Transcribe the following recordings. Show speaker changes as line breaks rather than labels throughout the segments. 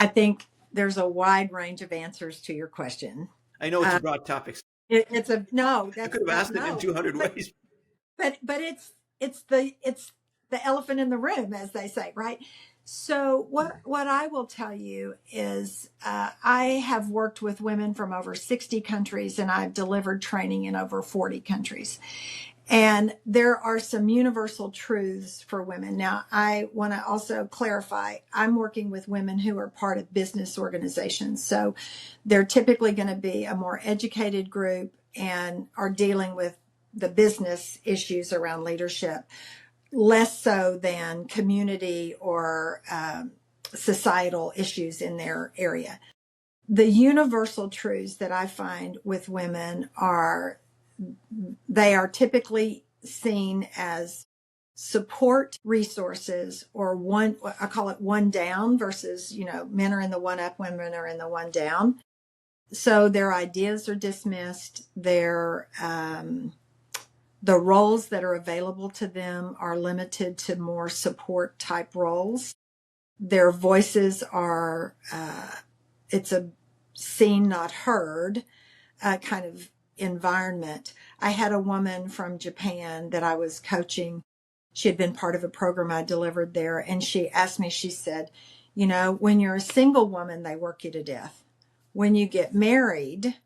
I think there's a wide range of answers to your question.
I know it's a broad topic.
It's a no.
I
That's
could have
that
asked it in
no.
200
But
ways.
it's the elephant in the room, as they say, right? So what I will tell you is I have worked with women from over 60 countries, and I've delivered training in over 40 countries. And there are some universal truths for women. Now, I want to also clarify, I'm working with women who are part of business organizations. So they're typically going to be a more educated group and are dealing with the business issues around leadership, less so than community or societal issues in their area. The universal truths that I find with women are they are typically seen as support resources, or one, I call it one down versus, men are in the one up, women are in the one down. So their ideas are dismissed. The roles that are available to them are limited to more support type roles. Their voices are, it's a seen, not heard kind of environment. I had a woman from Japan that I was coaching. She had been part of a program I delivered there. And she asked me, she said, when you're a single woman, they work you to death. When you get married,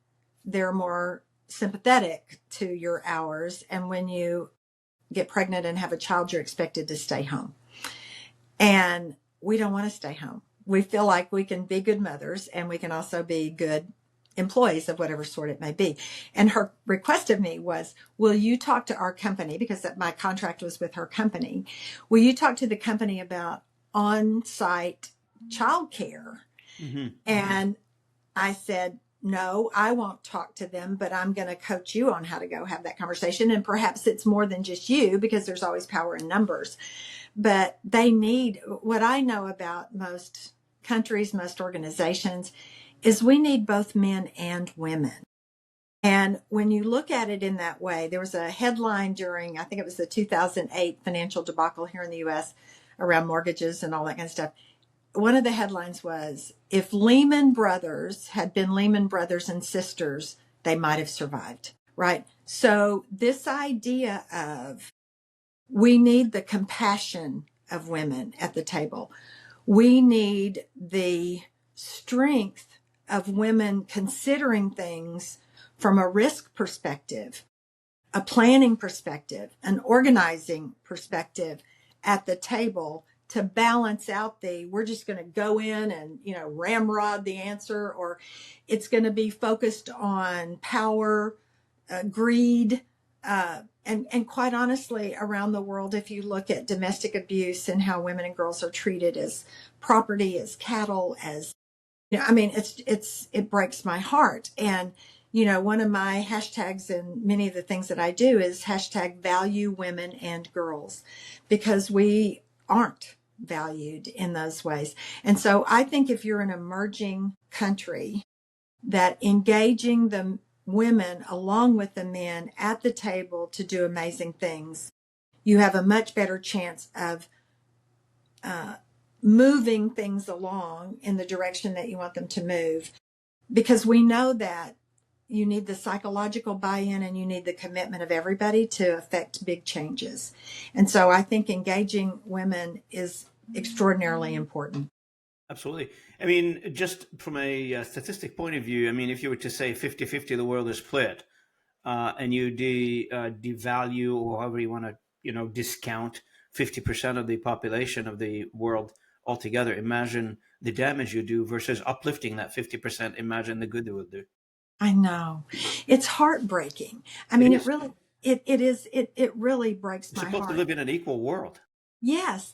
they're more sympathetic to your hours. And when you get pregnant and have a child, you're expected to stay home. And we don't want to stay home. We feel like we can be good mothers, and we can also be good employees of whatever sort it may be. And her request of me was, will you talk to our company, because my contract was with her company, will you talk to the company about on-site childcare?
Mm-hmm.
And I said, no, I won't talk to them, but I'm going to coach you on how to go have that conversation. And perhaps it's more than just you, because there's always power in numbers. But they need, what I know about most countries, most organizations, is we need both men and women. And when you look at it in that way, there was a headline during, I think it was the 2008 financial debacle here in the US around mortgages and all that kind of stuff. One of the headlines was, if Lehman Brothers had been Lehman Brothers and sisters, they might have survived, right? So this idea of we need the compassion of women at the table. We need the strength of women considering things from a risk perspective, a planning perspective, an organizing perspective at the table to balance out we're just going to go in and, ramrod the answer, or it's going to be focused on power, greed, and quite honestly, around the world, if you look at domestic abuse and how women and girls are treated as property, as cattle, it breaks my heart. And, one of my hashtags and many of the things that I do is hashtag value women and girls, because we aren't valued in those ways. And so I think if you're an emerging country, that engaging the women along with the men at the table to do amazing things, you have a much better chance of moving things along in the direction that you want them to move. Because we know that you need the psychological buy-in and you need the commitment of everybody to affect big changes. And so I think engaging women is extraordinarily important.
Absolutely. I mean, just from a statistic point of view, I mean, if you were to say 50-50, the world is split, and you devalue, or however you want to, discount 50% of the population of the world altogether, imagine the damage you do versus uplifting that 50%. Imagine the good it will do.
I know. It's heartbreaking. I
It
mean,
is.
it really breaks
We're
my
supposed to
heart.
live in an equal world.
Yes.